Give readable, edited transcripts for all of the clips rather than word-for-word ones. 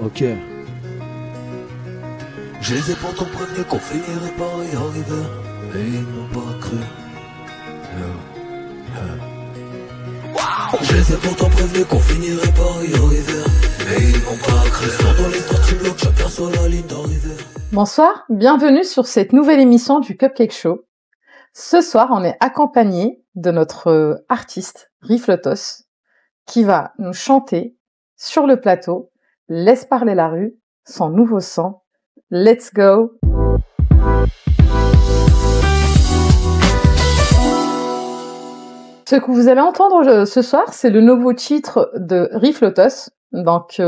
Ok. Je les ai pourtant prévenus qu'on finirait par y arriver, mais ils n'ont pas cru. Je les ai pourtant prévenus qu'on finirait par y arriver, mais ils n'ont pas cru. Sont dans les starting blocks, j'aperçois la ligne d'arrivée. Bonsoir, bienvenue sur cette nouvelle émission du Cupcake Show. Ce soir, on est accompagné de notre artiste, Riflotos, qui va nous chanter sur le plateau « Laisse parler la rue », son nouveau son « Let's go ». Ce que vous allez entendre ce soir, c'est le nouveau titre de Riflotos. Donc,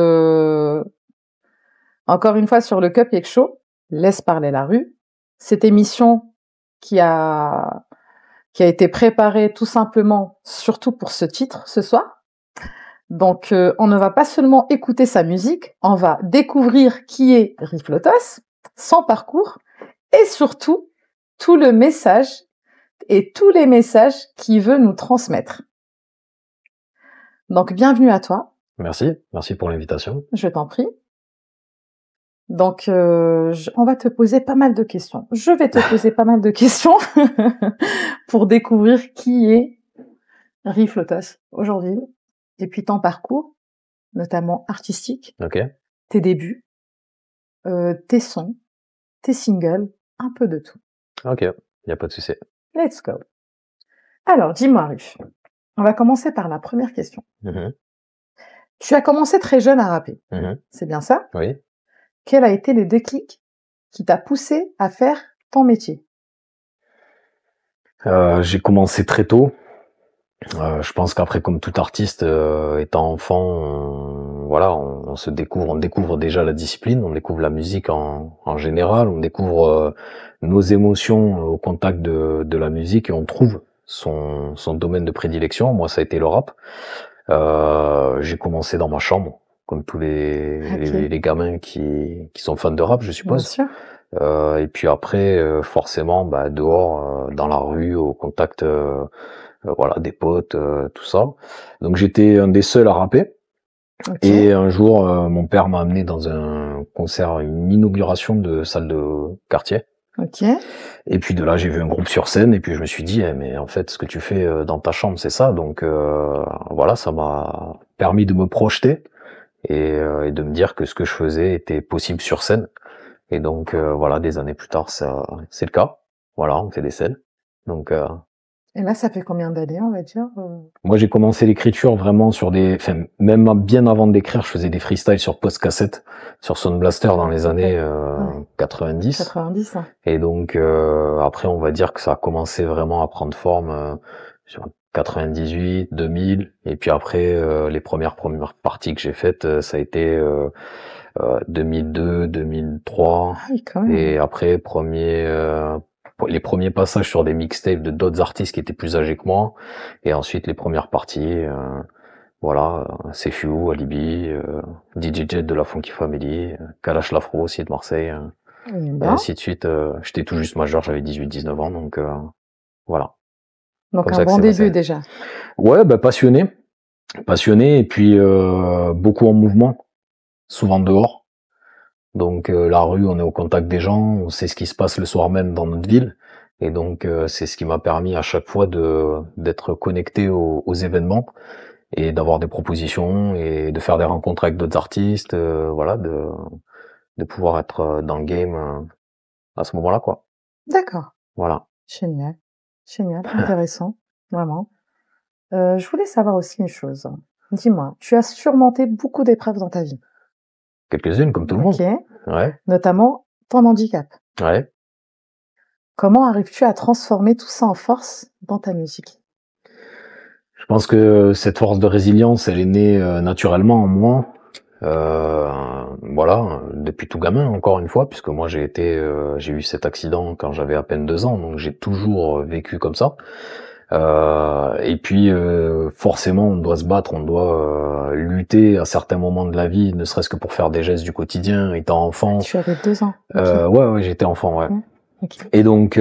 encore une fois sur le Cupcake Show, « Laisse parler la rue ». Cette émission qui a été préparée tout simplement, surtout pour ce titre, ce soir. Donc, on ne va pas seulement écouter sa musique, on va découvrir qui est Riflotos, son parcours, et surtout, tout le message et tous les messages qu'il veut nous transmettre. Donc, bienvenue à toi. Merci pour l'invitation. Je t'en prie. Donc, on va te poser pas mal de questions. Je vais te poser pas mal de questions pour découvrir qui est Riflotos aujourd'hui. Et puis ton parcours, notamment artistique, Ok. tes débuts, tes sons, tes singles, un peu de tout. Ok, il n'y a pas de souci. Let's go. Alors, dis-moi, Rif, on va commencer par la première question. Tu as commencé très jeune à rapper, c'est bien ça? Oui. Quel a été le déclic qui t'a poussé à faire ton métier? J'ai commencé très tôt. Je pense qu'après, comme tout artiste, étant enfant, on découvre déjà la discipline, on découvre la musique en général, on découvre nos émotions au contact de la musique et on trouve son domaine de prédilection. Moi, ça a été le rap. J'ai commencé dans ma chambre, comme tous les gamins qui sont fans de rap, je suppose. Bien sûr. Et puis après, forcément, dehors, dans la rue, au contact des potes, tout ça. Donc j'étais un des seuls à rapper. Okay. Et un jour, mon père m'a amené dans un concert, une inauguration de salle de quartier. Ok. Et puis de là, j'ai vu un groupe sur scène et puis je me suis dit, mais en fait, ce que tu fais dans ta chambre, c'est ça. Donc ça m'a permis de me projeter et de me dire que ce que je faisais était possible sur scène. Et donc des années plus tard, ça, c'est le cas. Voilà, on fait des scènes. Donc et là, ça fait combien d'années, on va dire? Moi, j'ai commencé l'écriture vraiment même bien avant d'écrire, je faisais des freestyles sur post-cassette, sur Sound Blaster dans les années 90. 90. Hein. Et donc, après, on va dire que ça a commencé vraiment à prendre forme sur 98, 2000. Et puis après, les premières parties que j'ai faites, ça a été 2002, 2003. Ah oui, quand même. Et après, les premiers passages sur des mixtapes de d'autres artistes qui étaient plus âgés que moi, et ensuite les premières parties, Sefiu, Alibi, DJ Jet de la Funky Family, Kalash Lafro aussi de Marseille, et ainsi de suite. J'étais tout juste majeur, j'avais 18-19 ans, donc voilà. Donc comme un bon début passé. Déjà. Ouais, passionné, et puis beaucoup en mouvement, souvent dehors. Donc la rue, on est au contact des gens, on sait ce qui se passe le soir même dans notre ville, et donc c'est ce qui m'a permis à chaque fois d'être connecté aux événements et d'avoir des propositions et de faire des rencontres avec d'autres artistes, de pouvoir être dans le game à ce moment-là, quoi. D'accord. Voilà. Génial, intéressant, vraiment. Je voulais savoir aussi une chose. Dis-moi, tu as surmonté beaucoup d'épreuves dans ta vie. Quelques-unes, comme tout le monde. Ouais. Notamment ton handicap. Ouais. Comment arrives-tu à transformer tout ça en force dans ta musique? Je pense que cette force de résilience, elle est née naturellement en moi. Depuis tout gamin, encore une fois, puisque moi j'ai eu cet accident quand j'avais à peine 2 ans, donc j'ai toujours vécu comme ça. Et puis forcément on doit se battre, on doit lutter à certains moments de la vie, ne serait-ce que pour faire des gestes du quotidien, étant enfant. Tu avais 2 ans. Ouais, j'étais enfant, ouais. Okay. Et donc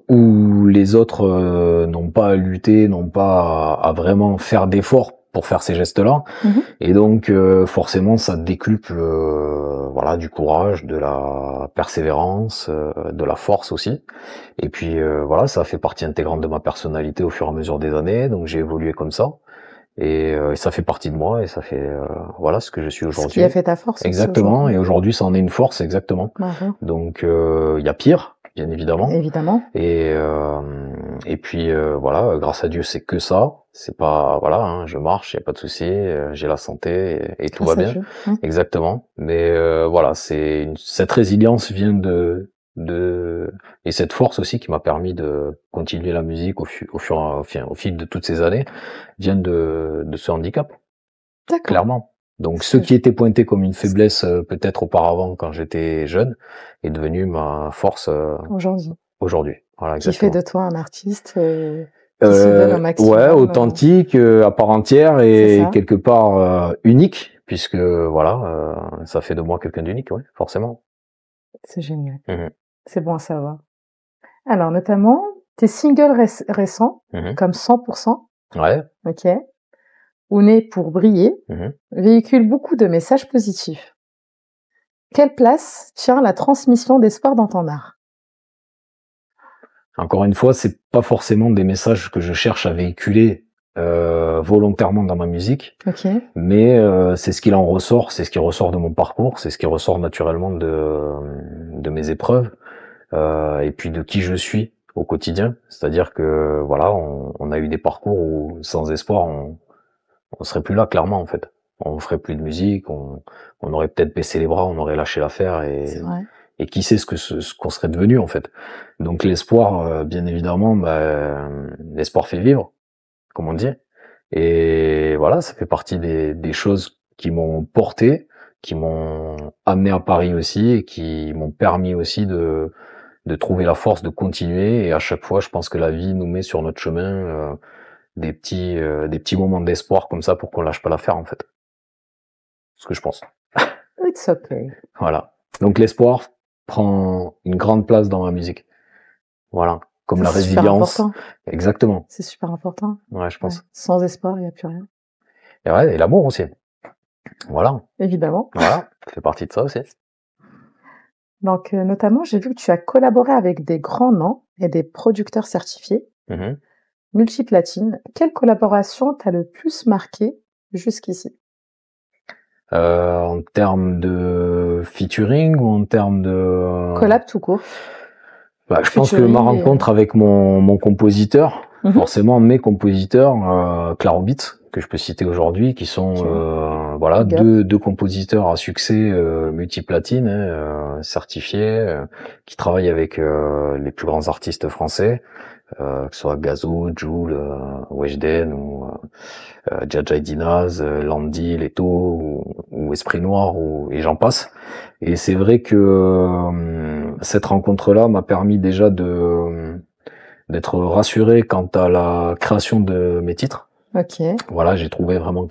où les autres n'ont pas à lutter, n'ont pas à vraiment faire d'efforts pour faire ces gestes-là. Et donc forcément ça décuple voilà, du courage, de la persévérance, de la force aussi. Et puis voilà, ça fait partie intégrante de ma personnalité au fur et à mesure des années, donc j'ai évolué comme ça. Et ça fait partie de moi et ça fait voilà ce que je suis aujourd'hui. Ce qui a fait ta force. Exactement. Et aujourd'hui, ça en est une force, exactement. Donc il y a pire, bien évidemment. Évidemment. Et puis voilà, grâce à Dieu, c'est que ça. C'est pas voilà, hein, je marche, y a pas de souci, j'ai la santé et tout va bien. Exactement. Mais voilà, cette résilience vient et cette force aussi qui m'a permis de continuer la musique au fil de toutes ces années vient de ce handicap. D'accord. Clairement. Donc ce qui était pointé comme une faiblesse peut-être auparavant quand j'étais jeune est devenu ma force aujourd'hui. Voilà, qui fait de toi un artiste qui se donne au maximum. Ouais, authentique, à part entière et quelque part unique, puisque voilà, ça fait de moi quelqu'un d'unique, ouais, forcément. C'est génial. C'est bon à savoir. Alors, notamment, tes singles récents, comme 100%, ouais. Ok, ou Né pour briller, véhiculent beaucoup de messages positifs. Quelle place tient la transmission d'espoir dans ton art? Encore une fois, c'est pas forcément des messages que je cherche à véhiculer volontairement dans ma musique, mais c'est ce qu'il en ressort, c'est ce qui ressort de mon parcours, c'est ce qui ressort naturellement de mes épreuves. Et puis de qui je suis au quotidien, c'est-à-dire que voilà, on a eu des parcours où sans espoir on serait plus là, clairement, en fait. On ferait plus de musique, on aurait peut-être baissé les bras, on aurait lâché l'affaire et qui sait ce qu'on serait devenu, en fait. Donc l'espoir, bien évidemment, l'espoir fait vivre, comme on dit. Et voilà, ça fait partie des choses qui m'ont porté, qui m'ont amené à Paris aussi et qui m'ont permis aussi de trouver la force de continuer. Et à chaque fois, je pense que la vie nous met sur notre chemin des petits moments d'espoir comme ça pour qu'on lâche pas l'affaire, en fait. C'est ce que je pense. It's okay. Voilà. Donc l'espoir prend une grande place dans ma musique. Voilà. Comme la résilience. Exactement. C'est super important. Ouais, je pense. Ouais. Sans espoir, il n'y a plus rien. Et ouais, et l'amour aussi. Voilà. Évidemment. Voilà. Ça fait partie de ça aussi. Donc, notamment, j'ai vu que tu as collaboré avec des grands noms et des producteurs certifiés. Multiplatine. Quelle collaboration t'a le plus marqué jusqu'ici? En termes de featuring ou en termes de... Collab tout court. Je pense que ma rencontre avec mon compositeur, forcément mes compositeurs, Claro Beats, que je peux citer aujourd'hui, qui sont voilà deux compositeurs à succès multiplatine, certifiés, qui travaillent avec les plus grands artistes français, que ce soit Gazo, Jul, Weshden ou Jajai Dinaz, Landy, Leto ou Esprit Noir et j'en passe. Et c'est vrai que cette rencontre-là m'a permis déjà d'être rassuré quant à la création de mes titres. Voilà, j'ai trouvé vraiment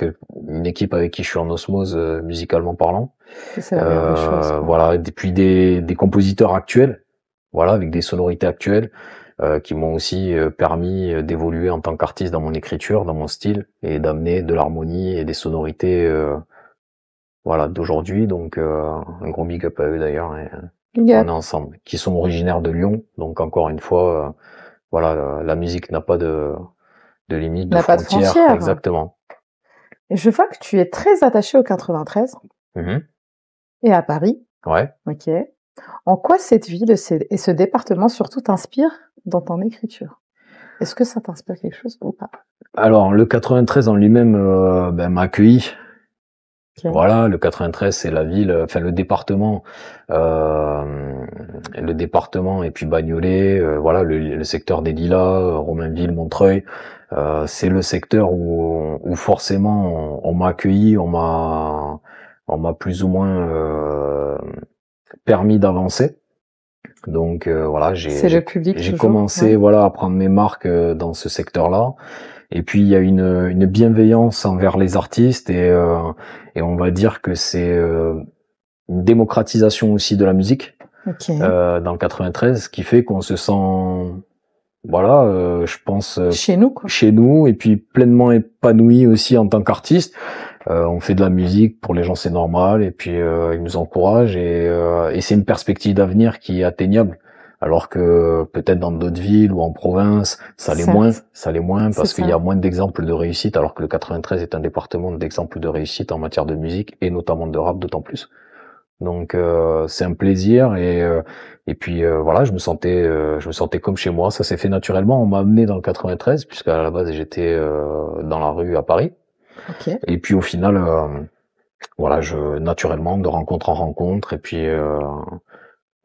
une équipe avec qui je suis en osmose musicalement parlant. C'est la meilleure des choses. Voilà, et puis des compositeurs actuels, voilà, avec des sonorités actuelles. Qui m'ont aussi permis d'évoluer en tant qu'artiste dans mon écriture, dans mon style, et d'amener de l'harmonie et des sonorités voilà, d'aujourd'hui. Donc un gros big up à eux d'ailleurs, et on est ensemble, qui sont originaires de Lyon. Donc encore une fois, voilà, la musique n'a pas de limite, de frontières. Exactement. Et je vois que tu es très attaché au 93 et à Paris. Ouais. Ok. En quoi cette ville et ce département surtout t'inspirent dans ton écriture? Est-ce que ça t'inspire quelque chose ou pas? Alors, le 93 en lui-même m'a accueilli. Voilà, le 93, c'est la ville, enfin le département et puis Bagnolet, voilà, le secteur des Lilas, Romainville, Montreuil, c'est le secteur où forcément on m'a accueilli, on m'a plus ou moins permis d'avancer. Donc voilà, j'ai commencé voilà à prendre mes marques dans ce secteur-là. Et puis il y a une bienveillance envers les artistes et on va dire que c'est une démocratisation aussi de la musique dans le 93, qui fait qu'on se sent voilà, je pense Chez nous, quoi. chez nous, et puis pleinement épanoui aussi en tant qu'artiste. On fait de la musique, pour les gens c'est normal, et puis ils nous encouragent, et c'est une perspective d'avenir qui est atteignable. Alors que peut-être dans d'autres villes ou en province, ça l'est moins, Certes, c'est parce qu'il y ça. a moins d'exemples de réussite, alors que le 93 est un département d'exemples de réussite en matière de musique, et notamment de rap d'autant plus. Donc c'est un plaisir, et puis voilà, je me sentais comme chez moi. Ça s'est fait naturellement. On m'a amené dans le 93 puisqu'à la base j'étais dans la rue à Paris. Ok. Et puis au final, voilà, naturellement de rencontre en rencontre, et puis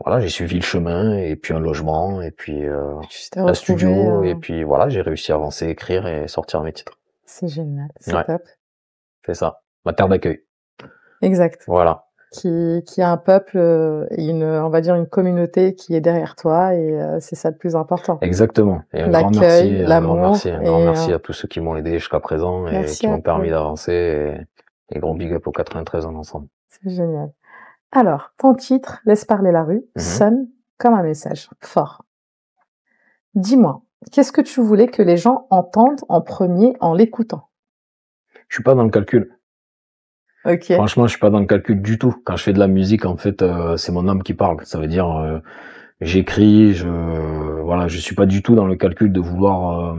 voilà, j'ai suivi le chemin, et puis un logement, et puis Tu t'es un retrouvé. studio, et puis voilà, j'ai réussi à avancer, écrire et sortir mes titres. C'est génial. C'est Ouais, top. c'est ça. Ma terre d'accueil. Exact. Voilà. Qui a un peuple et on va dire une communauté qui est derrière toi, et c'est ça le plus important. Exactement. Et un grand L'accueil, merci, l'amour, un grand et merci à tous ceux qui m'ont aidé jusqu'à présent et merci qui à m'ont permis toi. d'avancer, et gros big up au 93 en ensemble. C'est génial. Alors, ton titre, Laisse parler la rue, sonne comme un message fort. Dis-moi, qu'est-ce que tu voulais que les gens entendent en premier en l'écoutant? Je suis pas dans le calcul. Ok. Franchement, je suis pas dans le calcul du tout. Quand je fais de la musique, en fait, c'est mon âme qui parle. Ça veut dire, j'écris, voilà, je suis pas du tout dans le calcul de vouloir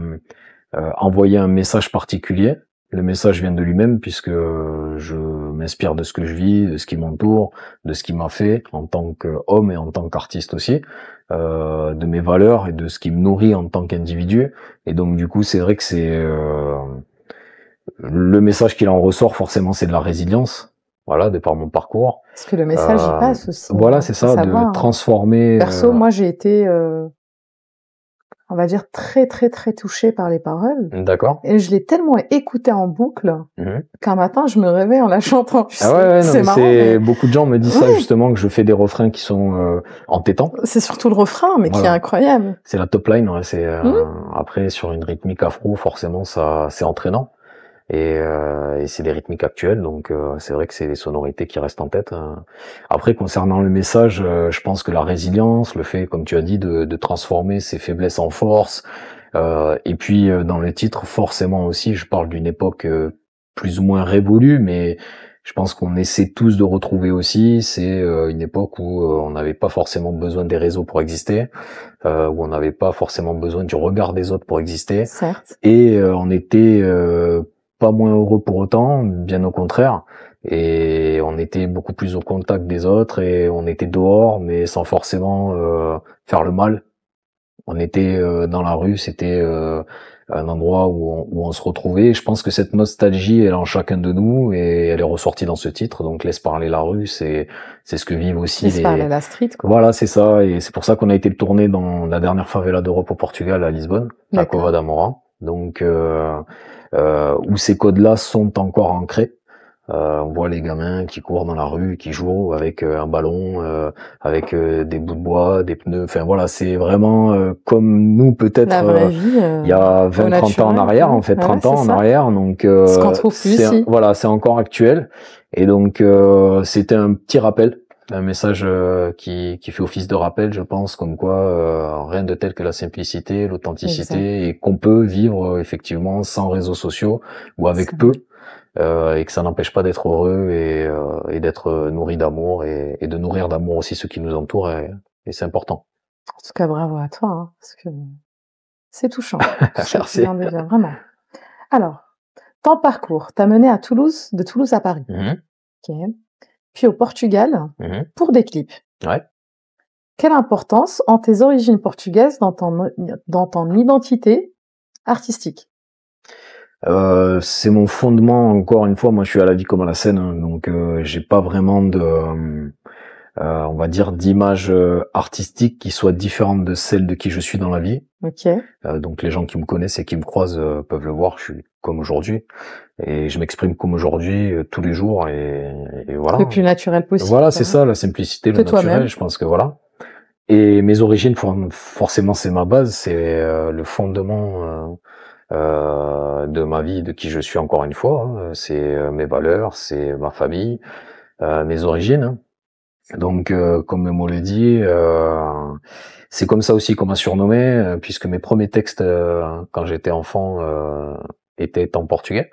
envoyer un message particulier. Le message vient de lui-même, puisque je m'inspire de ce que je vis, de ce qui m'entoure, de ce qui m'a fait en tant qu'homme et en tant qu'artiste aussi, de mes valeurs et de ce qui me nourrit en tant qu'individu. Et donc du coup, c'est vrai que c'est le message qu'il en ressort forcément, c'est de la résilience. Voilà, de par mon parcours. Parce que le message, il passe aussi. Voilà, hein, c'est faut ça, de savoir, hein. transformer. Perso, moi, j'ai été, on va dire, très, très, très touchée par les paroles. D'accord. Et je l'ai tellement écouté en boucle qu'un matin, je me réveille en la chantant. Ah ouais, non, c'est marrant. Mais... beaucoup de gens me disent ça, justement, que je fais des refrains qui sont entêtants. C'est surtout le refrain, mais qui est incroyable. C'est la top line, ouais, après, sur une rythmique afro, forcément, ça, c'est entraînant. Et c'est des rythmiques actuelles, donc c'est vrai que c'est des sonorités qui restent en tête. Après, concernant le message, je pense que la résilience, le fait, comme tu as dit, de transformer ses faiblesses en force, et puis dans le titre, forcément aussi, je parle d'une époque plus ou moins révolue, mais je pense qu'on essaie tous de retrouver aussi. C'est une époque où on n'avait pas forcément besoin des réseaux pour exister, où on n'avait pas forcément besoin du regard des autres pour exister. Certes. Et on était pas moins heureux pour autant, bien au contraire. Et on était beaucoup plus au contact des autres, et on était dehors, mais sans forcément faire le mal. On était dans la rue, c'était un endroit où on se retrouvait. Je pense que cette nostalgie, elle est en chacun de nous, et elle est ressortie dans ce titre. Donc laisse parler la rue, c'est ce que vivent aussi laisse parler la street, quoi. Voilà, c'est ça, et c'est pour ça qu'on a été le tourner dans la dernière favela d'Europe au Portugal, à Lisbonne, à Cova da Moura. Donc où ces codes-là sont encore ancrés. On voit les gamins qui courent dans la rue, qui jouent avec un ballon, avec des bouts de bois, des pneus. Enfin voilà, c'est vraiment comme nous peut-être il y a 20-30 ans en arrière, en fait 30 ans en arrière. Donc ce qu'on trouve plus ici. Voilà, c'est encore actuel. Et donc c'était un petit rappel, un message qui fait office de rappel, je pense, comme quoi rien de tel que la simplicité, l'authenticité, et qu'on peut vivre effectivement sans réseaux sociaux ou avec peu. Et que ça n'empêche pas d'être heureux, et d'être nourri d'amour, et de nourrir d'amour aussi ceux qui nous entourent, et c'est important. En tout cas, bravo à toi, hein, parce que c'est touchant. Merci. Vraiment. Alors, ton parcours t'a mené à Toulouse, de Toulouse à Paris. Okay. Puis au Portugal, pour des clips. Ouais. Quelle importance ont tes origines portugaises dans ton identité artistique? C'est mon fondement, encore une fois. Moi, je suis à la vie comme à la scène, hein, donc j'ai pas vraiment de, on va dire, d'image artistique qui soit différente de celle de qui je suis dans la vie. Ok. Donc les gens qui me connaissent et qui me croisent peuvent le voir. Je suis comme aujourd'hui, et je m'exprime comme aujourd'hui tous les jours, et voilà. Le plus naturel possible. Voilà, c'est ça, la simplicité, le naturel. Je pense que voilà. Et mes origines, forcément, c'est ma base, c'est le fondement de ma vie, de qui je suis, encore une fois. Hein. C'est mes valeurs, c'est ma famille, mes origines. Donc, comme le mot le dit, C'est comme ça aussi qu'on m'a surnommé, puisque mes premiers textes, quand j'étais enfant, étaient en portugais.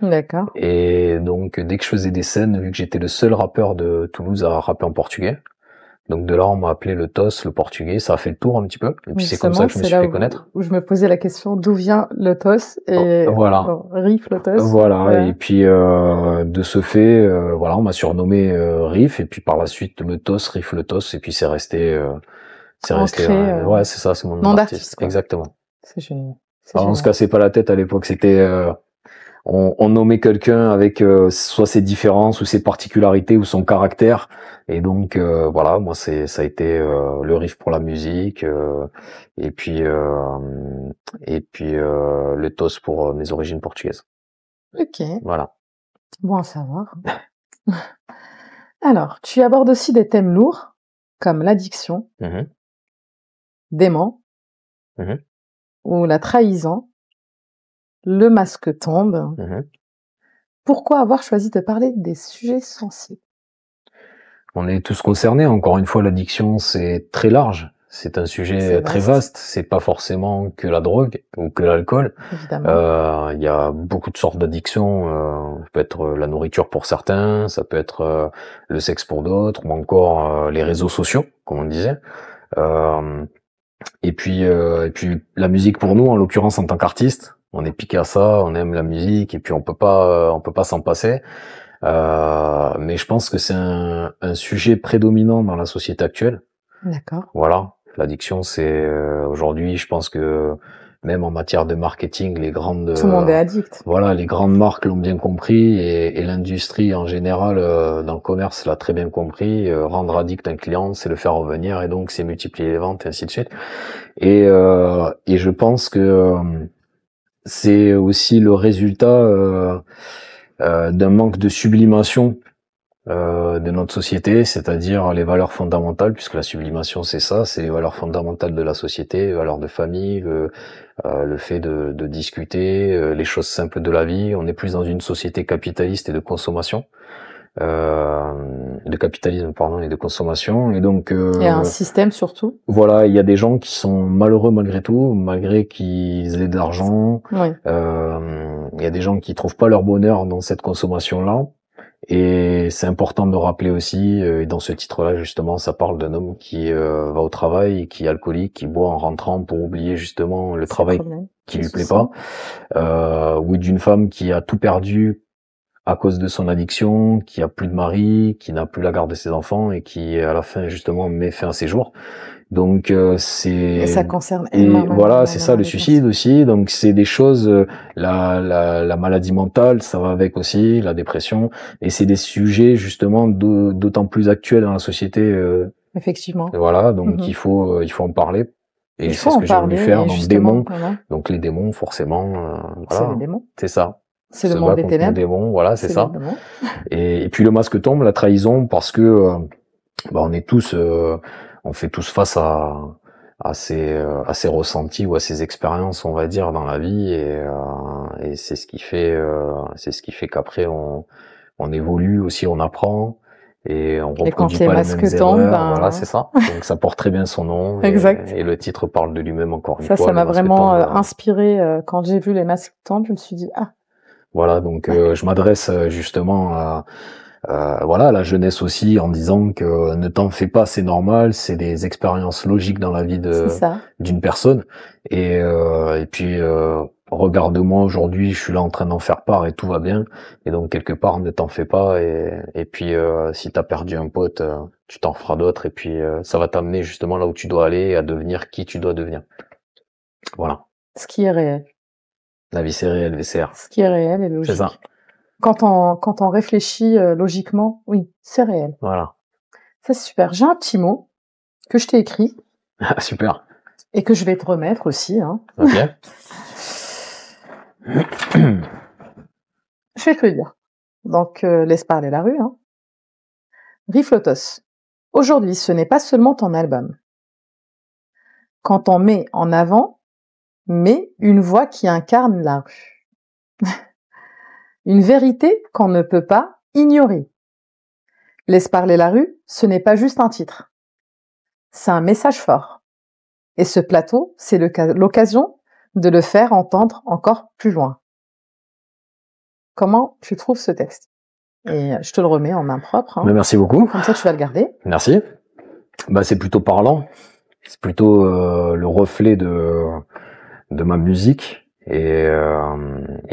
D'accord. Et donc, dès que je faisais des scènes, vu que j'étais le seul rappeur de Toulouse à rapper en portugais, donc de là, on m'a appelé le TOS, le portugais. Ça a fait le tour un petit peu. Et puis c'est comme ça que je me suis fait connaître. Où je me posais la question d'où vient le TOS et voilà. Bon, Riff le TOS. Voilà. Ouais. Et puis de ce fait, voilà, on m'a surnommé Riff. Et puis par la suite, le TOS, Riff le TOS. Et puis c'est resté. Ouais, c'est ça, c'est mon nom d'artiste. Exactement. C'est génial. Alors, on se cassait pas la tête à l'époque. C'était on nommait quelqu'un avec soit ses différences ou ses particularités ou son caractère, et donc voilà, moi ça a été le riff pour la musique, et puis le TOS pour mes origines portugaises. Ok. Voilà. Bon à savoir. Alors, tu abordes aussi des thèmes lourds comme l'addiction, dément, ou la trahison. Le masque tombe. Pourquoi avoir choisi de parler des sujets sensibles? On est tous concernés. Encore une fois, l'addiction, c'est très large. C'est un sujet très vaste. C'est pas forcément que la drogue ou que l'alcool. Évidemment. Il y a beaucoup de sortes d'addictions. Ça peut être la nourriture pour certains, ça peut être le sexe pour d'autres, ou encore les réseaux sociaux, comme on disait. Et puis la musique pour nous, en l'occurrence en tant qu'artiste, on est piqué à ça, on aime la musique et puis on peut pas s'en passer. Mais je pense que c'est un sujet prédominant dans la société actuelle. D'accord. Voilà, l'addiction, c'est aujourd'hui, je pense que même en matière de marketing, les grandes tout le monde est addict. Voilà, les grandes marques l'ont bien compris et l'industrie en général dans le commerce l'a très bien compris. Rendre addict un client, c'est le faire revenir et donc c'est multiplier les ventes et ainsi de suite. Et je pense que c'est aussi le résultat d'un manque de sublimation de notre société, c'est-à-dire les valeurs fondamentales, puisque la sublimation c'est ça, c'est les valeurs fondamentales de la société, les valeurs de famille, le fait de discuter, les choses simples de la vie. On est plus dans une société capitaliste et de consommation. De capitalisme pardon et de consommation, et donc il y a un système surtout. Voilà, il y a des gens qui sont malheureux malgré tout, malgré qu'ils aient de l'argent. Oui. Il y a des gens qui trouvent pas leur bonheur dans cette consommation-là, et c'est important de rappeler aussi, et dans ce titre-là justement, ça parle d'un homme qui va au travail, qui est alcoolique, qui boit en rentrant pour oublier justement le travail qui lui plaît pas, ou d'une femme qui a tout perdu à cause de son addiction, qui a plus de mari, qui n'a plus la garde de ses enfants et qui à la fin justement met fin à ses jours. Donc et ça concerne énormément. Voilà, c'est ça, le suicide aussi. Donc c'est des choses, la maladie mentale, ça va avec aussi, la dépression, et c'est des sujets justement d'autant plus actuels dans la société. Effectivement. Voilà, donc il faut en parler. Et c'est ce que j'ai voulu faire dans Démons. Donc les démons, forcément, voilà, c'est les démons. C'est ça. C'est le monde des ténèbres. Démons, voilà, c'est ça. Et puis le masque tombe, la trahison, parce que on est tous, on fait tous face à ces ressentis ou à ces expériences, on va dire, dans la vie, et c'est ce qui fait qu'après on évolue aussi, on apprend. Et on reproduit pas les mêmes erreurs, voilà, c'est ça. Donc ça porte très bien son nom. Exact. Et le titre parle de lui-même encore une fois. Ça m'a vraiment inspiré quand j'ai vu les masques tombent. Je me suis dit Voilà, donc je m'adresse justement à la jeunesse aussi, en disant que ne t'en fais pas, c'est normal, c'est des expériences logiques dans la vie d'une personne. Et puis regarde-moi aujourd'hui, je suis là en train d'en faire part et tout va bien. Et donc quelque part, ne t'en fais pas. Et puis si t'as perdu un pote, tu t'en feras d'autres. Et puis ça va t'amener justement là où tu dois aller, à devenir qui tu dois devenir. Voilà. Ce qui est réel. La vie c'est réel, VCR. Ce qui est réel et logique. C'est ça. Quand on réfléchit logiquement, oui, c'est réel. Voilà. Ça, c'est super. J'ai un petit mot que je t'ai écrit. Super. Et que je vais te remettre aussi. Ok. Je vais te le dire. Donc, laisse parler la rue. Riff le TOS. Aujourd'hui, ce n'est pas seulement ton album. Quand on met en avant, mais une voix qui incarne la rue. Une vérité qu'on ne peut pas ignorer. Laisse parler la rue, ce n'est pas juste un titre. C'est un message fort. Et ce plateau, c'est l'occasion de le faire entendre encore plus loin. Comment tu trouves ce texte? Et je te le remets en main propre. Hein. Merci beaucoup. Comme ça, tu vas le garder. Merci. Bah, c'est plutôt parlant. C'est plutôt le reflet de ma musique. Et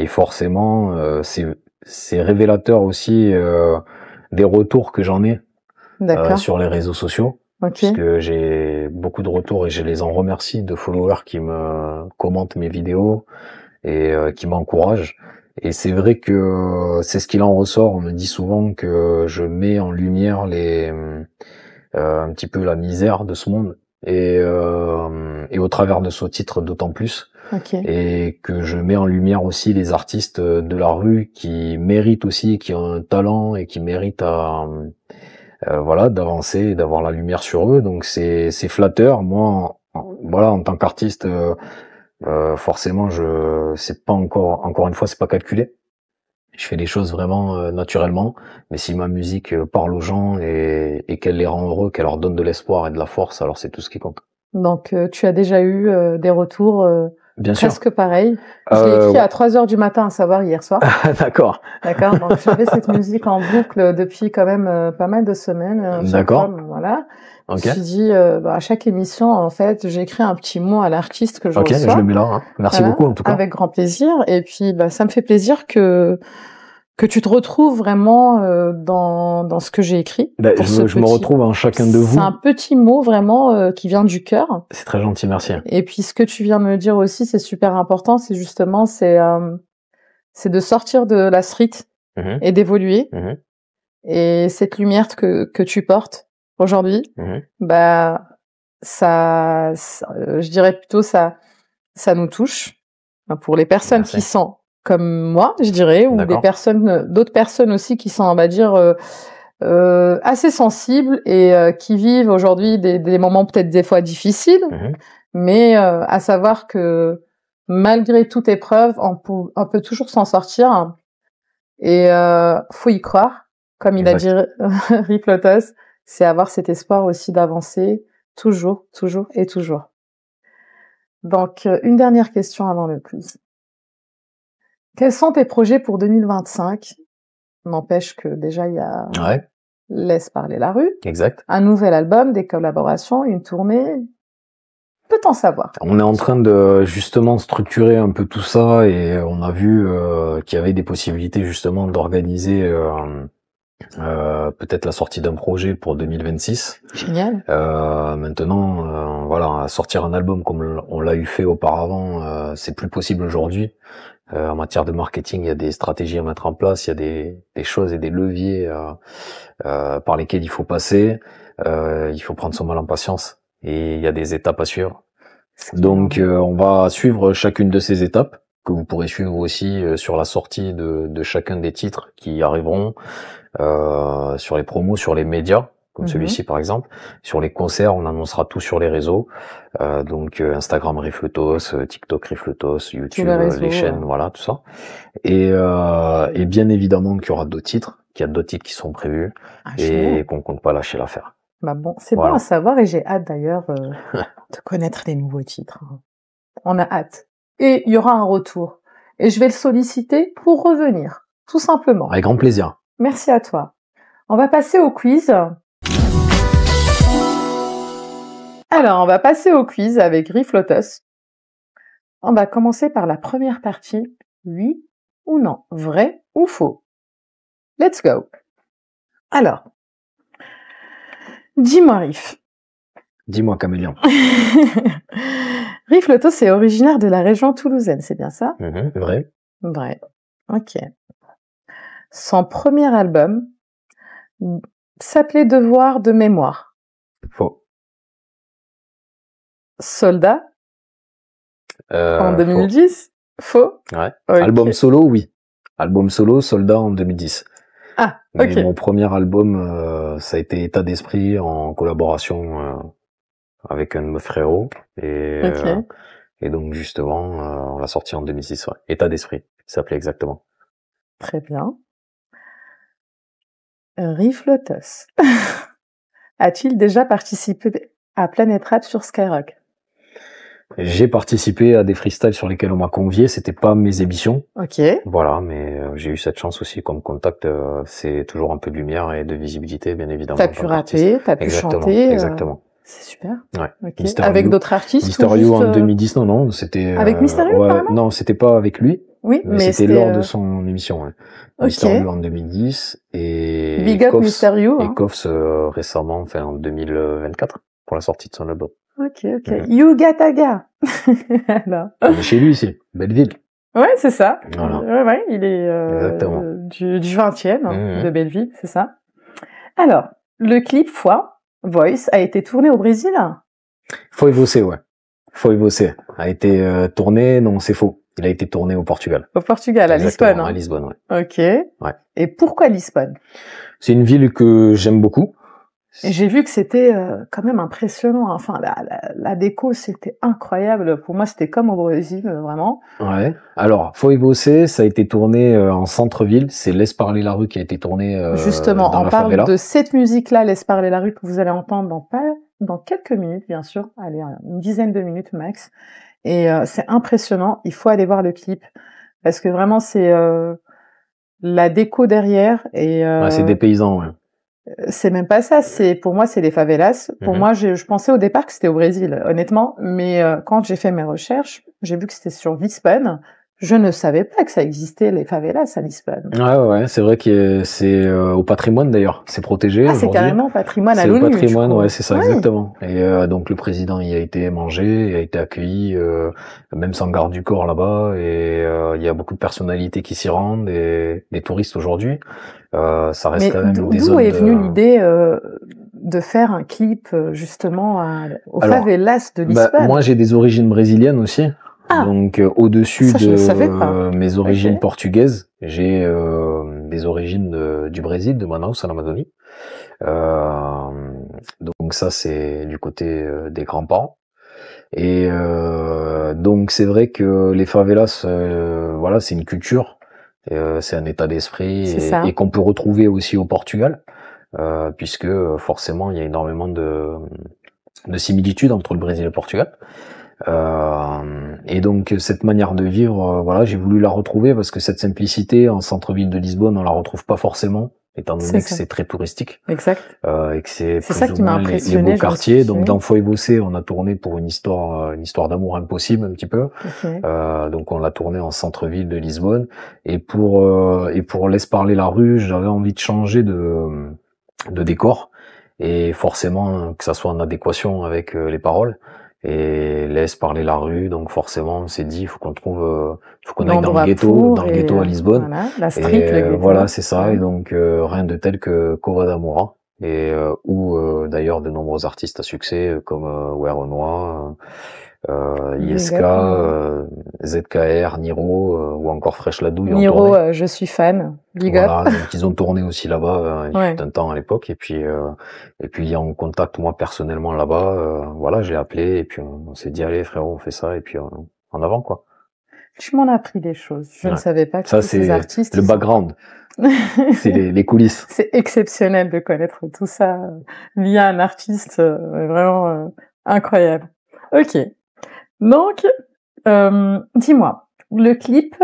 forcément, c'est révélateur aussi des retours que j'en ai sur les réseaux sociaux. Okay. Puisque j'ai beaucoup de retours et je les en remercie de followers qui me commentent mes vidéos et qui m'encouragent. Et c'est vrai que c'est ce qu'il en ressort. On me dit souvent que je mets en lumière un petit peu la misère de ce monde et au travers de ce titre d'autant plus. Okay. Et que je mets en lumière aussi les artistes de la rue qui méritent aussi, qui ont un talent et qui méritent voilà, d'avancer et d'avoir la lumière sur eux. Donc c'est flatteur. Moi, voilà, en tant qu'artiste, forcément, c'est pas encore une fois, c'est pas calculé. Je fais les choses vraiment naturellement. Mais si ma musique parle aux gens et qu'elle les rend heureux, qu'elle leur donne de l'espoir et de la force, alors c'est tout ce qui compte. Donc tu as déjà eu des retours Bien presque sûr. pareils. Je l'ai écrit à 3h du matin, à savoir hier soir. D'accord. D'accord. Donc j'avais cette musique en boucle depuis quand même pas mal de semaines. D'accord. Voilà. Okay. Je me suis dit, à chaque émission, en fait, j'écris un petit mot à l'artiste que je reçois. Ok, je le mets là. Hein. Merci beaucoup en tout cas. Avec grand plaisir. Et puis, ça me fait plaisir que tu te retrouves vraiment dans ce que j'ai écrit. Je me retrouve en chacun de vous. C'est un petit mot vraiment qui vient du cœur. C'est très gentil, merci. Et puis ce que tu viens de me dire aussi, c'est super important. C'est justement, c'est de sortir de la street et d'évoluer. Et cette lumière que tu portes aujourd'hui, ça, je dirais plutôt ça nous touche. Pour les personnes qui sont comme moi, je dirais, ou d'autres personnes aussi qui sont, on va dire, assez sensibles et qui vivent aujourd'hui des moments peut-être des fois difficiles, mais à savoir que malgré toute épreuve, on peut toujours s'en sortir et faut y croire, comme il a dit Riff Lotus, c'est avoir cet espoir aussi d'avancer toujours, toujours et toujours. Donc, une dernière question avant le quiz. Quels sont tes projets pour 2025? N'empêche que déjà, il y a Laisse parler la rue. Exact. Un nouvel album, des collaborations, une tournée. Peut-on savoir? On est en train de justement structurer un peu tout ça et on a vu qu'il y avait des possibilités justement d'organiser peut-être la sortie d'un projet pour 2026. Génial. Maintenant, voilà, sortir un album comme on l'a eu fait auparavant, c'est plus possible aujourd'hui. En matière de marketing, il y a des stratégies à mettre en place, il y a des choses et des leviers par lesquels il faut passer. Il faut prendre son mal en patience et il y a des étapes à suivre. Donc, on va suivre chacune de ces étapes que vous pourrez suivre aussi sur la sortie de chacun des titres qui arriveront, sur les promos, sur les médias, comme celui-ci par exemple. Sur les concerts, on annoncera tout sur les réseaux. Donc Instagram Riff Lotus, TikTok Riff Lotus, YouTube, les chaînes, voilà, tout ça. Et bien évidemment qu'il y aura d'autres titres, qu'il y a d'autres titres qui sont prévus et qu'on compte pas lâcher l'affaire. Bon, c'est bon à savoir et j'ai hâte d'ailleurs de connaître les nouveaux titres. On a hâte. Et il y aura un retour. Et je vais le solliciter pour revenir, tout simplement. Avec grand plaisir. Merci à toi. On va passer au quiz. Alors, on va passer au quiz avec Riff Lotus. On va commencer par la première partie. Oui ou non? Vrai ou faux? Let's go. Alors, dis-moi Riff. Dis-moi Caméléon. Riff Lotus est originaire de la région toulousaine, c'est bien ça? Vrai. Vrai. Ok. Son premier album s'appelait Devoir de mémoire. Faux. Soldat en 2010. Faux. Ouais. Okay. Album solo, oui. Album solo, Soldat en 2010. Ah, ok. Mais mon premier album, ça a été État d'esprit en collaboration avec un de mes frérots. Et donc justement, on l'a sorti en 2006. Ouais. État d'esprit, ça s'appelait exactement. Très bien. Riff Lotus a-t-il déjà participé à Planet Rap sur Skyrock? J'ai participé à des freestyles sur lesquels on m'a convié, c'était pas mes émissions. Ok. Voilà, mais j'ai eu cette chance aussi comme contact, c'est toujours un peu de lumière et de visibilité, bien évidemment. T'as pu rapper, t'as pu chanter. Exactement. C'est super. Ouais. Okay. Avec d'autres artistes. Mysterio en 2010 non, c'était. Avec Mysterio, carrément. Non, c'était pas avec lui. Oui, mais c'était lors de son émission. Ouais. Okay. Mysterio en 2010 et Big Up Mysterio. Et Koffs récemment, enfin en 2024 pour la sortie de son album. Ok. Yuga Taga. Chez lui ici, Belleville. Ouais, c'est ça. Voilà. Ouais, il est du 20e de Belleville, c'est ça. Alors, le clip Voice a été tourné au Brésil. Foi Você, ouais. Foi Você a été tourné, non, c'est faux. Il a été tourné au Portugal. Au Portugal, à Lisbonne. À Lisbonne, ouais. Ok. Ouais. Et pourquoi Lisbonne? C'est une ville que j'aime beaucoup. Et j'ai vu que c'était quand même impressionnant. Enfin, la déco, c'était incroyable. Pour moi, c'était comme au Brésil, vraiment. Ouais. Alors, Foi Você, ça a été tourné en centre-ville. C'est Laisse parler la rue qui a été tourné justement, dans on la parle favela. De cette musique-là, Laisse parler la rue, que vous allez entendre dans quelques minutes, bien sûr. Allez, une dizaine de minutes max. Et c'est impressionnant. Il faut aller voir le clip. Parce que vraiment, c'est la déco derrière. Et c'est des paysans, ouais. C'est même pas ça, pour moi c'est les favelas. Pour moi, je pensais au départ que c'était au Brésil, honnêtement, mais quand j'ai fait mes recherches, j'ai vu que c'était sur Lisbonne. Je ne savais pas que ça existait les favelas à Lisbonne. Ouais, c'est vrai que c'est au patrimoine d'ailleurs, c'est protégé. Ah, c'est carrément patrimoine à l'ONU. C'est au patrimoine, ouais, c'est ça, exactement. Et donc le président y a été mangé, il a été accueilli, même sans garde du corps là-bas, et il y a beaucoup de personnalités qui s'y rendent, et des touristes aujourd'hui. Ça reste quand même des zones. D'où est venue l'idée de faire un clip justement aux favelas de Lisbonne? Moi, j'ai des origines brésiliennes aussi. Donc au-dessus de mes origines portugaises, j'ai des origines du Brésil, de Manaus, en Amazonie. Donc ça, c'est du côté des grands-parents. Et donc c'est vrai que les favelas, voilà, c'est une culture, c'est un état d'esprit et qu'on peut retrouver aussi au Portugal, puisque forcément il y a énormément de similitudes entre le Brésil et le Portugal. Et donc cette manière de vivre, voilà, j'ai voulu la retrouver parce que cette simplicité en centre-ville de Lisbonne, on la retrouve pas forcément, étant donné que c'est très touristique. Exact. Et que c'est ça qui m'a impressionné. Les beaux quartiers. Donc dans Foi Você, on a tourné pour une histoire d'amour impossible un petit peu. Donc on l'a tourné en centre-ville de Lisbonne. Et pour Laisse parler la rue, j'avais envie de changer de décor et forcément que ça soit en adéquation avec les paroles. Et Laisse parler la rue, donc forcément on s'est dit il faut qu'on aille dans le ghetto à Lisbonne. Voilà, la street, le ghetto. Voilà, c'est ça. Et donc rien de tel que Cova da Moura, et où d'ailleurs de nombreux artistes à succès comme Werenoi, ISK, ZKR, Niro ou encore Fresh Ladouille. Niro, je suis fan. Big up. Voilà, donc ils ont tourné aussi là-bas il y a un temps à l'époque, et puis en contact moi personnellement là-bas, voilà, j'ai appelé et puis on s'est dit allez frérot, on fait ça et puis en avant quoi. Tu m'en as appris des choses. Je ne savais pas que ça, ces artistes. Le background. C'est les coulisses. C'est exceptionnel de connaître tout ça via un artiste, vraiment incroyable. Ok. Donc, dis-moi, le clip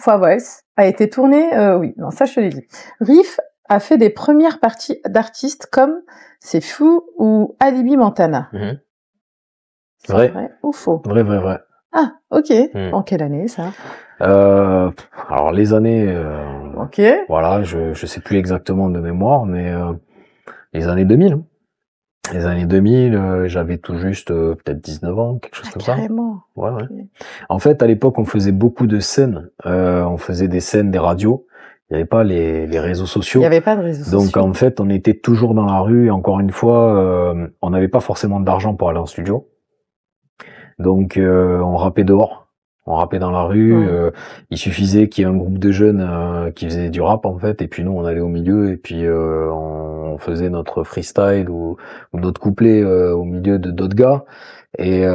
Voice a été tourné, oui, non, ça je te l'ai dit. Riff a fait des premières parties d'artistes comme C'est Fou ou Alibi Montana. Vrai ou faux? Vrai. Ah, ok. En quelle année ça? Alors les années, ok. Voilà, je sais plus exactement de mémoire, mais les années 2000. Les années 2000, j'avais tout juste peut-être 19 ans, quelque chose comme carrément. Ça. Ouais. En fait, à l'époque, on faisait beaucoup de scènes. On faisait des scènes, des radios. Il n'y avait pas les réseaux sociaux. Il n'y avait pas de réseaux sociaux. Donc en fait, on était toujours dans la rue. Et encore une fois, on n'avait pas forcément d'argent pour aller en studio. Donc on rappait dehors. On rappait dans la rue, il suffisait qu'il y ait un groupe de jeunes qui faisait du rap en fait, et puis nous on allait au milieu et puis on faisait notre freestyle ou notre couplet au milieu de d'autres gars, et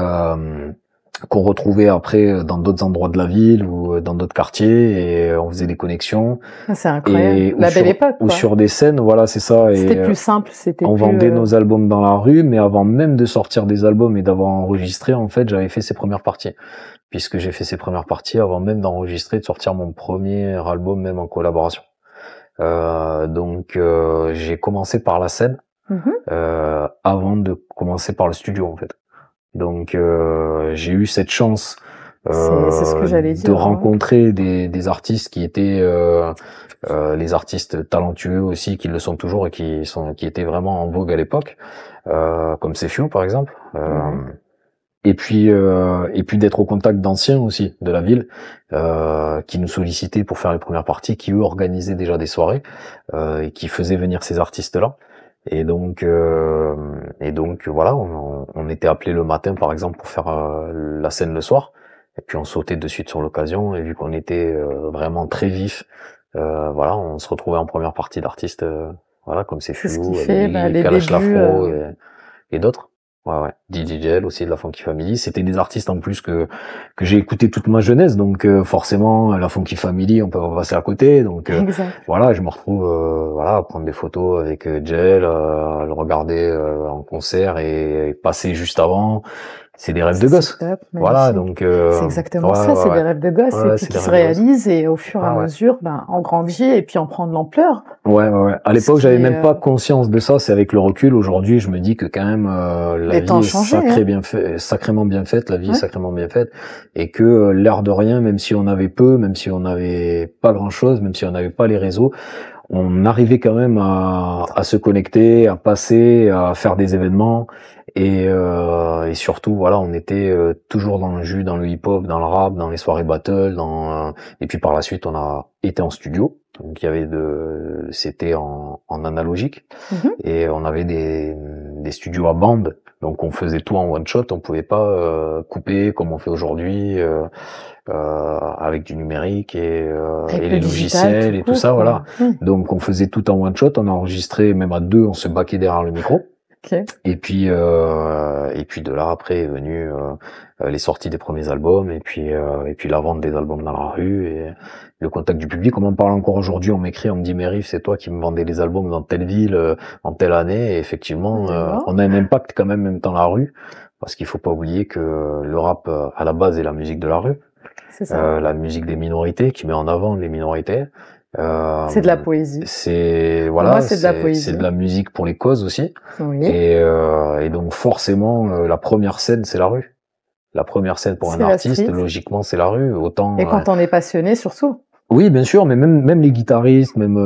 qu'on retrouvait après dans d'autres endroits de la ville ou dans d'autres quartiers, et on faisait des connexions. Ah, c'est incroyable. Et La belle époque, ou quoi. sur des scènes, voilà, c'est ça. C'était Et plus simple, c'était on plus... vendait nos albums dans la rue, mais avant même de sortir des albums et d'avoir enregistré, en fait, j'avais fait ces premières parties. Puisque j'ai fait ces premières parties avant même d'enregistrer, de sortir mon premier album, même en collaboration. Donc j'ai commencé par la scène avant de commencer par le studio, en fait. Donc j'ai eu cette chance c'est ce que j'allais de dire, hein. rencontrer des artistes qui étaient les artistes talentueux aussi, qui le sont toujours et qui étaient vraiment en vogue à l'époque, comme Sefio par exemple. Et puis d'être au contact d'anciens aussi de la ville qui nous sollicitaient pour faire les premières parties, qui eux organisaient déjà des soirées et qui faisaient venir ces artistes-là. Et donc voilà, on était appelé le matin par exemple pour faire la scène le soir. Et puis on sautait de suite sur l'occasion, et vu qu'on était vraiment très vif, voilà, on se retrouvait en première partie d'artistes, voilà, comme C'est Sefio, ce qui fait les Kalash débuts. Lafro et d'autres. Ouais. DJ Gel aussi de la Funky Family. C'était des artistes en plus que j'ai écouté toute ma jeunesse, donc forcément la Funky Family, on peut pas passer à côté. Donc voilà, je me retrouve voilà, à prendre des photos avec Gel, à le regarder en concert et passer juste avant. C'est des rêves de gosse. Top, voilà, donc c'est exactement ça, c'est des rêves de gosse, et puis qui se réalisent, et au fur et à mesure, on grandit et puis on prend de l'ampleur. Ouais. À l'époque, j'avais même pas conscience de ça. C'est avec le recul aujourd'hui, je me dis que quand même la vie est sacrément bien faite, la vie est sacrément bien faite, et que l'air de rien, même si on avait peu, même si on n'avait pas grand chose, même si on n'avait pas les réseaux, on arrivait quand même à se connecter, à passer, à faire des événements. Et surtout, voilà, on était toujours dans le jus, dans le hip-hop, dans le rap, dans les soirées battle, et puis par la suite, on a été en studio. Donc il y avait c'était en analogique, et on avait des studios à bande. Donc on faisait tout en one shot, on pouvait pas couper comme on fait aujourd'hui avec du numérique et les logiciels et tout ça, voilà. Donc on faisait tout en one shot, on enregistrait même à deux, on se baquait derrière le micro. Et puis de là après est venu les sorties des premiers albums, et puis la vente des albums dans la rue et le contact du public. On en parle encore aujourd'hui, on m'écrit, on me dit mais Riff, c'est toi qui me vendais les albums dans telle ville en telle année. Et effectivement on a un impact quand même dans la rue, parce qu'il faut pas oublier que le rap à la base est la musique de la rue, la musique des minorités, qui met en avant les minorités. C'est de la poésie. C'est de la musique pour les causes aussi. Et donc forcément la première scène, c'est la rue. La première scène pour un artiste, logiquement, c'est la rue. Autant. Et quand on est passionné, surtout. Oui, bien sûr, mais même les guitaristes, même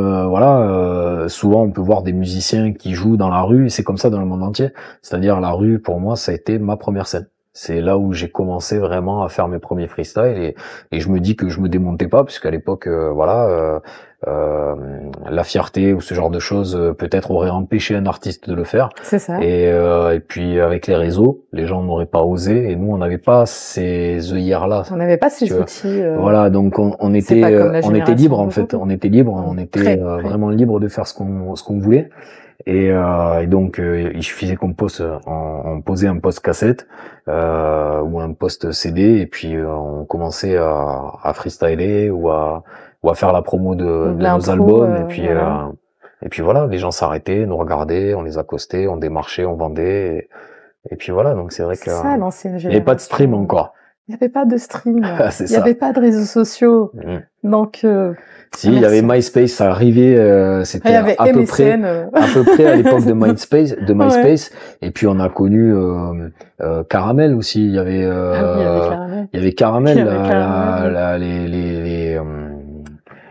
souvent on peut voir des musiciens qui jouent dans la rue, et c'est comme ça dans le monde entier. C'est-à-dire la rue, pour moi, ça a été ma première scène. C'est là où j'ai commencé vraiment à faire mes premiers freestyles, et je me dis que je me démontais pas, puisqu'à l'époque, la fierté ou ce genre de choses peut-être aurait empêché un artiste de le faire. C'est ça. Et puis avec les réseaux, les gens n'auraient pas osé, et nous on n'avait pas ces œillères-là. On n'avait pas ces outils. Voilà, donc on était libre en fait. On était libre, on était vraiment libre de faire ce qu'on voulait. Et donc il suffisait qu'on posait un post cassette ou un post CD, et puis on commençait à freestyler ou à faire la promo de nos albums, et puis voilà, les gens s'arrêtaient, nous regardaient, on les accostait, on démarchait, on vendait, et puis voilà. Donc c'est vrai que l'ancienne génération. Il n'y avait pas de stream encore. Il n'y avait pas de stream. Il n'y avait pas de réseaux sociaux. Donc si, il y avait MySpace, ça arrivait, c'était à peu près à l'époque de MySpace. Et puis on a connu Caramel aussi. Il y avait Caramel,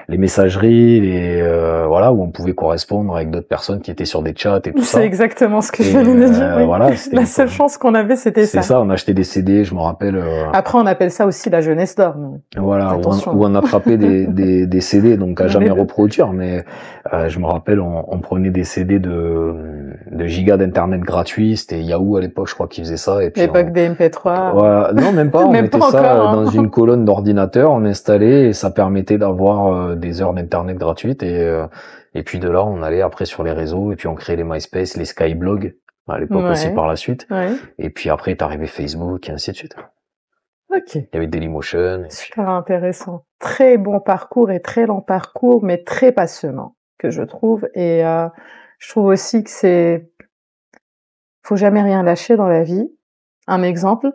les messageries, voilà, où on pouvait correspondre avec d'autres personnes qui étaient sur des chats et tout ça. C'est exactement ce que je venais de dire. Voilà, la seule chance qu'on avait, c'était ça. C'est ça, on achetait des CD, je me rappelle. Après, on appelle ça aussi la jeunesse d'or. Voilà, où on attrapait des CD, donc à jamais reproduire, mais je me rappelle, on prenait des CD de gigas d'internet gratuits, c'était Yahoo à l'époque, je crois qu'ils faisaient ça. Et puis l'époque des MP3. Voilà, non, même pas, on mettait ça dans une colonne d'ordinateur, on installait, et ça permettait d'avoir des heures d'internet gratuites, et puis de là on allait après sur les réseaux, et puis on créait les MySpace, les Skyblogs à l'époque aussi par la suite, et puis après est arrivé Facebook et ainsi de suite. Ok. Il y avait Dailymotion. Super intéressant. Très bon parcours et très long parcours, mais très passionnant, que je trouve. Et je trouve aussi que faut jamais rien lâcher dans la vie. Un exemple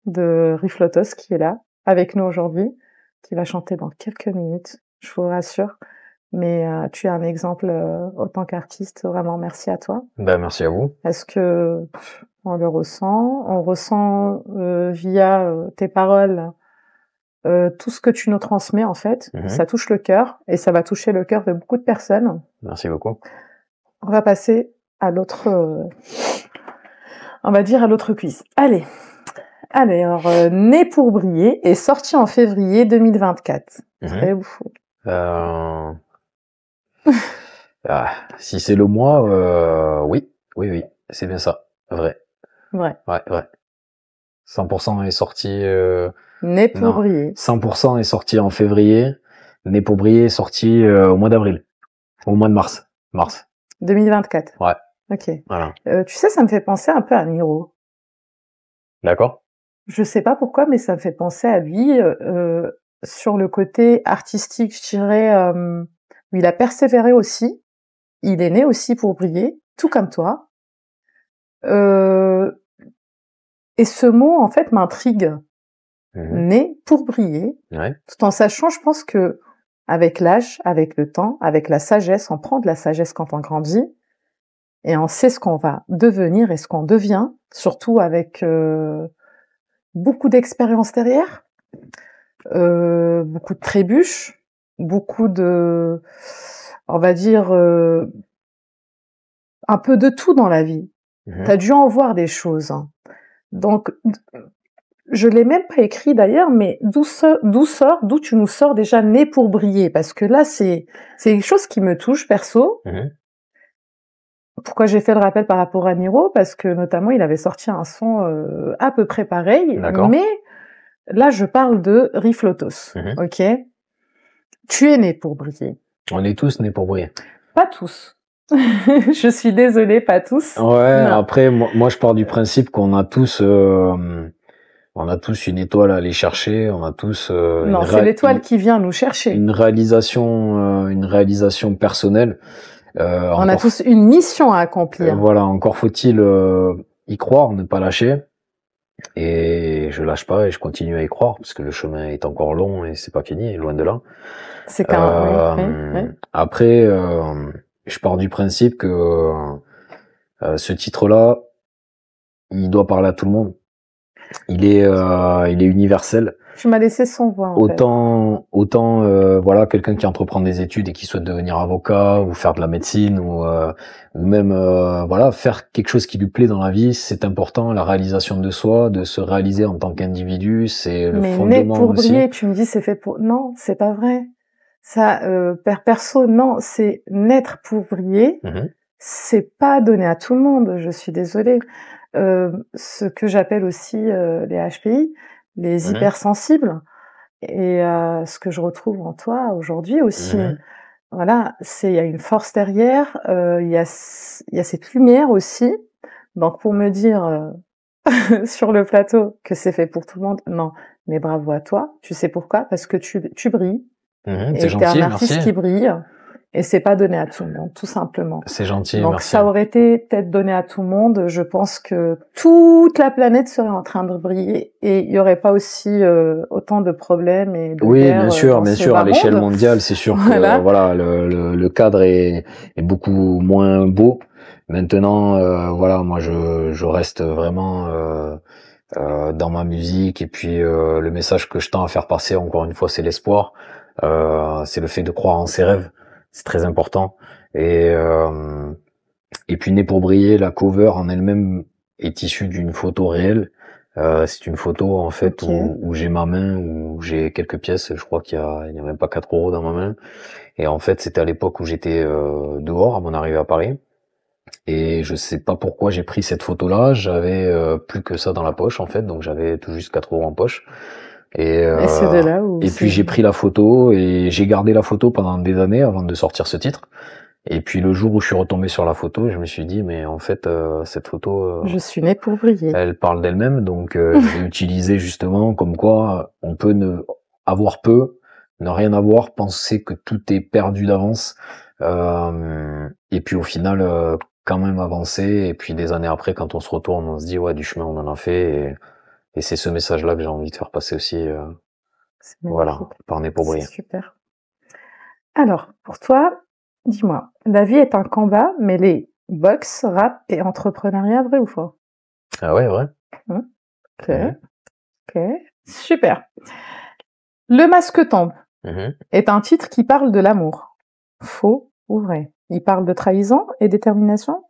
de Riflotos qui est là, avec nous aujourd'hui, qui va chanter dans quelques minutes, je vous rassure. Mais tu es un exemple en tant qu'artiste, vraiment merci à toi. Ben, merci à vous. Parce que on le ressent, via tes paroles tout ce que tu nous transmets en fait. Ça touche le cœur et ça va toucher le cœur de beaucoup de personnes. Merci beaucoup. On va passer à l'autre, on va dire à l'autre quiz. Allez, alors Né pour briller est sorti en février 2024. Vrai ou faux? Si c'est le mois, oui, c'est bien ça, vrai. Vrai. Ouais. 100% est sorti. Né pour briller. 100% est sorti en février. Né pour briller est sorti au mois d'avril, au mois de mars. 2024. Ouais. Ok. Voilà. Tu sais, ça me fait penser un peu à Niro. D'accord. Je sais pas pourquoi, mais ça me fait penser à lui sur le côté artistique, je dirais. Où il a persévéré aussi. Il est né aussi pour briller, tout comme toi. Et ce mot, en fait, m'intrigue. Né pour briller. Ouais. Tout en sachant, je pense que avec l'âge, avec le temps, avec la sagesse, on prend de la sagesse quand on grandit et on sait ce qu'on va devenir et ce qu'on devient, surtout avec beaucoup d'expérience derrière, beaucoup de trébuches, beaucoup de, on va dire, un peu de tout dans la vie. T'as dû en voir des choses. Hein. Donc, je l'ai même pas écrit d'ailleurs, mais d'où tu nous sors déjà Né pour briller? Parce que là, c'est quelque chose qui me touche perso. Pourquoi j'ai fait le rappel par rapport à Niro? Parce que notamment, il avait sorti un son à peu près pareil. Mais là, je parle de Riflotos. Ok? Tu es né pour briller. On est tous nés pour briller. Pas tous. Je suis désolée, pas tous. Ouais, non. Après, moi, je pars du principe qu'on a tous une étoile à aller chercher, on a tous non, c'est l'étoile qui vient nous chercher. Une réalisation personnelle. On a tous une mission à accomplir. Voilà, encore faut-il y croire, ne pas lâcher. Et je lâche pas et je continue à y croire parce que le chemin est encore long et c'est pas fini, loin de là. C'est quand oui. Après, je pars du principe que ce titre-là, il doit parler à tout le monde. Il est universel. Tu m'as laissé sans voix. Autant, voilà, quelqu'un qui entreprend des études et qui souhaite devenir avocat ou faire de la médecine ou même, voilà, faire quelque chose qui lui plaît dans la vie, c'est important. La réalisation de soi, de se réaliser en tant qu'individu, c'est le fondement aussi. Mais Né pour briller, tu me dis, c'est fait pour. Non, c'est pas vrai. Ça, perso, non, c'est naître pour briller. C'est pas donné à tout le monde. Je suis désolée. Ce que j'appelle aussi les HPI, les hypersensibles, et ce que je retrouve en toi aujourd'hui aussi. Voilà, il y a une force derrière, il y a cette lumière aussi. Donc pour me dire sur le plateau que c'est fait pour tout le monde, non, mais bravo à toi. Tu sais pourquoi? Parce que tu brilles. Et t'es un artiste qui brille. Et c'est pas donné à tout le monde, tout simplement. C'est gentil, donc merci. Ça aurait été peut-être donné à tout le monde. Je pense que toute la planète serait en train de briller et il y aurait pas aussi autant de problèmes et de guerres. Bien sûr, à l'échelle mondiale, c'est sûr que voilà, le cadre est beaucoup moins beau. Maintenant, voilà, moi je reste vraiment dans ma musique et puis le message que je tends à faire passer, encore une fois, c'est l'espoir. C'est le fait de croire en ses rêves. C'est très important. Et puis Né pour briller, la cover en elle-même est issue d'une photo réelle. C'est une photo en fait où j'ai ma main, où j'ai quelques pièces. Je crois qu'il y a même pas 4 € dans ma main. Et en fait, c'était à l'époque où j'étais dehors à mon arrivée à Paris. Et je sais pas pourquoi j'ai pris cette photo-là. J'avais plus que ça dans la poche en fait, donc j'avais tout juste 4 € en poche. Et puis j'ai pris la photo et j'ai gardé la photo pendant des années avant de sortir ce titre. Et puis le jour où je suis retombé sur la photo, je me suis dit, mais en fait, cette photo, Je suis née pour briller. elle parle d'elle-même, donc je l'ai utilisée justement comme quoi on peut avoir peu, ne rien avoir, penser que tout est perdu d'avance, et puis au final, quand même avancer, et puis des années après, quand on se retourne, on se dit, ouais, du chemin on en a fait, et c'est ce message-là que j'ai envie de faire passer aussi, C'est voilà, magnifique. par nez pour C'est briller. super. Alors, pour toi, dis-moi, la vie est un combat mêlé boxe, rap et entrepreneuriat, vrai ou faux? Ah ouais, vrai? Ok, ok, super. Le masque tombe est un titre qui parle de l'amour. Faux ou vrai? Il parle de trahison et détermination?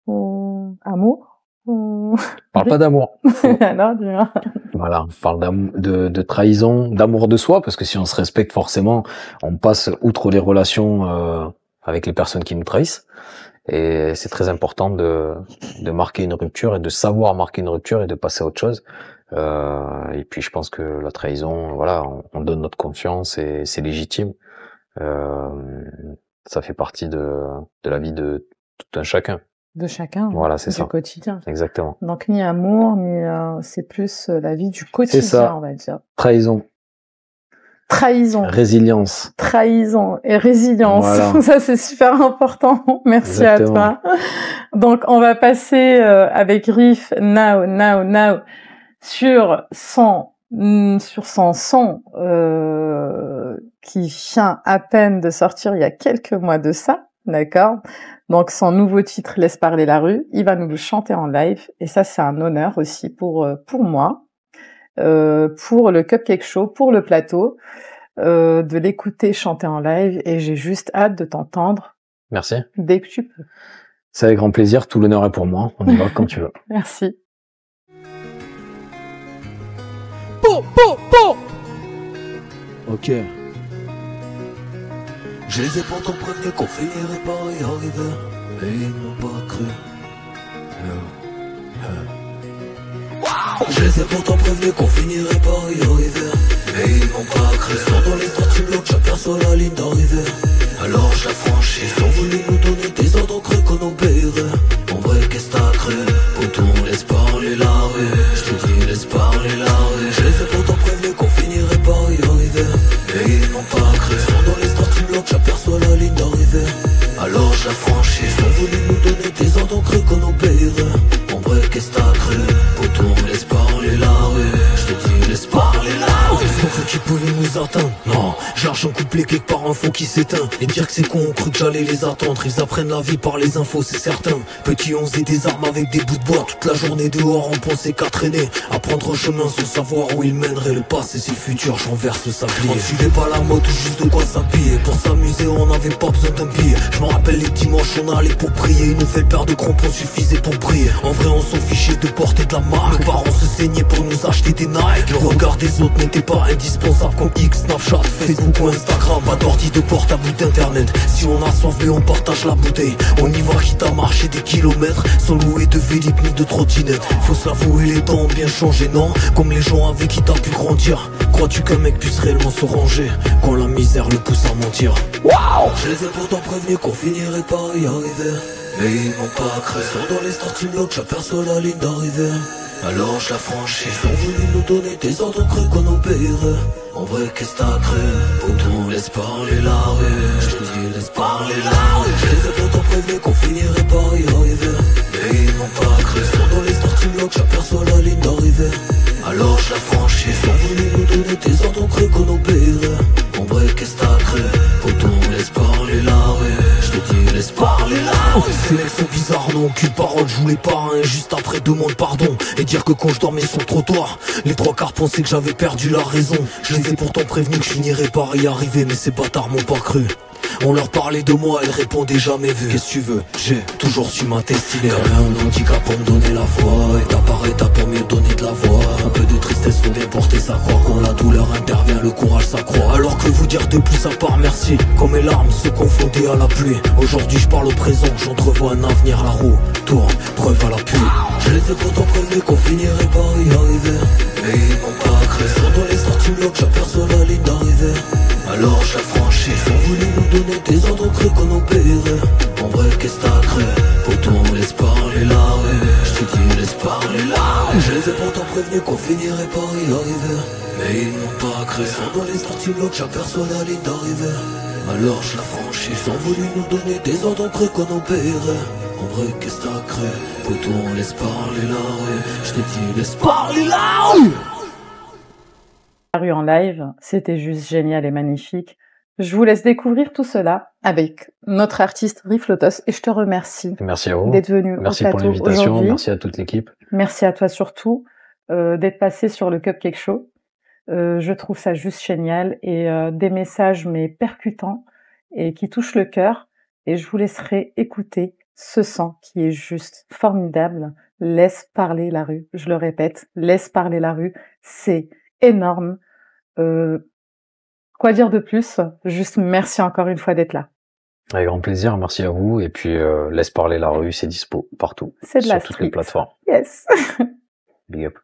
Ou amour? Ou... Parle pas d'amour. Alors, dis-moi. Voilà, on parle de trahison, d'amour de soi, parce que si on se respecte forcément, on passe outre les relations avec les personnes qui nous trahissent. Et c'est très important de marquer une rupture et de savoir marquer une rupture et de passer à autre chose. Et puis je pense que la trahison, voilà, on donne notre confiance et c'est légitime. Ça fait partie de la vie de tout un chacun. De chacun, Voilà, c'est du ça. quotidien. Exactement. Donc ni amour, ni c'est plus la vie du quotidien, ça. on va dire. Trahison, Trahison, résilience. trahison et résilience. Voilà. Ça c'est super important. Merci Exactement. à toi. Donc on va passer avec Riff now sur son son qui vient à peine de sortir il y a quelques mois de ça, d'accord? Donc son nouveau titre Laisse parler la rue, il va nous le chanter en live et ça c'est un honneur aussi pour moi, pour le Cupcake Show, pour le plateau, de l'écouter chanter en live et j'ai juste hâte de t'entendre. Merci. Dès que tu peux. C'est avec grand plaisir, tout l'honneur est pour moi. On y va quand tu veux. Merci. Ok. Je les ai pourtant prévenus qu'on finirait par y arriver, mais ils n'ont pas cru. Je les ai pourtant prévenus qu'on finirait par y arriver, mais ils n'ont pas cru. Sont dans les starting blocks, j'aperçois la ligne d'arrivée. Alors je la franchis, ils ont voulu nous donner des ordres, cru qu'on obéirait. En vrai, qu'est-ce que t'as cru? Pourtant laisse parler la rue. Je te dis laisse parler la rue. Je les ai pourtant prévenus qu'on finirait par y arriver, mais ils n'ont pas cru. Sont dans les starting blocks, j'aperçois la ligne d'arrivée. Alors je la franchis, ils ont voulu nous donner des ordres, cru qu'on obéirait. En vrai, qu'est-ce que t'as cru? Pourtant laisse parler la rue. Je te dis laisse parler la rue. Ils ont cru qu'ils pouvaient nous atteindre. Non, je lâche un couplet quelque part, un fond qui s'éteint. Et dire que c'est con, on cru que j'allais les attendre. Ils apprennent la vie par les infos, c'est certain. Petits, on faisait des armes avec des bouts de bois. Toute la journée dehors, on pensait qu'à traîner. À prendre un chemin sans savoir où il mènerait. Le passé, c'est le futur, j'en verse le sablier. On suivait pas la mode ou juste de quoi s'habiller. Pour s'amuser, on n'avait pas besoin d'un billet. Je me rappelle les dimanches, on allait pour prier. Une nouvelle paire de crampons suffisait pour briller. En vrai, on s'en fichait de porter de la marque. Nos parents se saignaient pour nous acheter des Nike. Le regard des autres n'était pas indispensable comme X, Snapchat, Facebook ou Instagram. Pas d'ordi de portable ou d'internet. Si on a soif, mais on partage la bouteille. On y va quitte à marcher des kilomètres sans louer de vélib ni de trottinette. Faut se l'avouer, les temps ont bien changé, non? Comme les gens avec qui t'as pu grandir. Crois-tu qu'un mec puisse réellement se ranger quand la misère le pousse à mentir? Wow! Je les ai pourtant prévenus qu'on finirait par y arriver, mais ils n'ont pas cru. Sont dans les starting blocks, j'aperçois la ligne d'arrivée. Alors je la franchis, ils ont voulu nous donner des ordres, cru qu'on obéirait. En vrai, qu'est-ce que t'as cru? Pourtant laisse parler la rue. Je te dis laisse parler la rue. Je les ai pourtant prévenus qu'on finirait par y arriver, mais ils n'ont pas cru. Sont dans les starting blocks, j'aperçois la ligne d'arrivée. Alors je la franchis, ils ont voulu nous donner des ordres, cru qu'on obéirait. En vrai, qu'est-ce que t'as cru? Pourtant laisse parler la rue. Je te dis laisse parler la rue. Ces mecs sont bizarres, non, aucune parole, je voulais pas un. Juste après demande pardon et dire que quand je dormais sur le trottoir, les trois quarts pensaient que j'avais perdu la raison. Je les ai pourtant prévenus que je finirais par y arriver, mais ces bâtards m'ont pas cru. On leur parlait de moi, elles répondaient jamais vu. Qu'est-ce que tu veux? J'ai toujours su m'intestiner. J'avais un handicap pour me donner la foi, étape par étape pour mieux donner de la voix. Un peu de tristesse faut bien porter sa croix. Quand la douleur intervient, le courage s'accroît. Alors que vous dire de plus à part merci? Quand mes larmes se confondaient à la pluie. Aujourd'hui je parle au présent, j'entrevois un avenir, la roue tourne, preuve à l'appui. Je les ai pourtant prévenus qu'on finirait par y arriver, mais ils n'ont pas cru. Sont dans les starting blocks, j'aperçois la ligne d'arrivée. Alors je la franchis, ils ont voulu nous donner des ordres, cru qu'on obéirait. Je les ai pourtant prévenus qu'on finirait par y arriver, mais ils n'ont pas cru. Sont dans les starting blocks, j'aperçois la ligne d'arrivée. Alors je la franchis, ils ont voulu nous donner des ordres, on crut qu'on obéirait. En vrai, qu'est-ce que t'as cru? Poto, on laisse parler la rue. Je t'ai dit, laisse parler la rue. La rue en live, c'était juste génial et magnifique. Je vous laisse découvrir tout cela avec notre artiste Riflotos et je te remercie. Merci à vous. D'être venu merci au pour plateau l'invitation. aujourd'hui. Merci à toute l'équipe. Merci à toi surtout d'être passé sur le Cupcake Show. Je trouve ça juste génial et des messages mais percutants et qui touchent le cœur. Et je vous laisserai écouter ce son qui est juste formidable. Laisse parler la rue. Je le répète, laisse parler la rue. C'est énorme. Quoi dire de plus? Juste merci encore une fois d'être là. Avec grand plaisir, merci à vous. Et puis, laisse parler la rue, c'est dispo partout. C'est de la sur toutes les street. plateformes. Yes. Big up.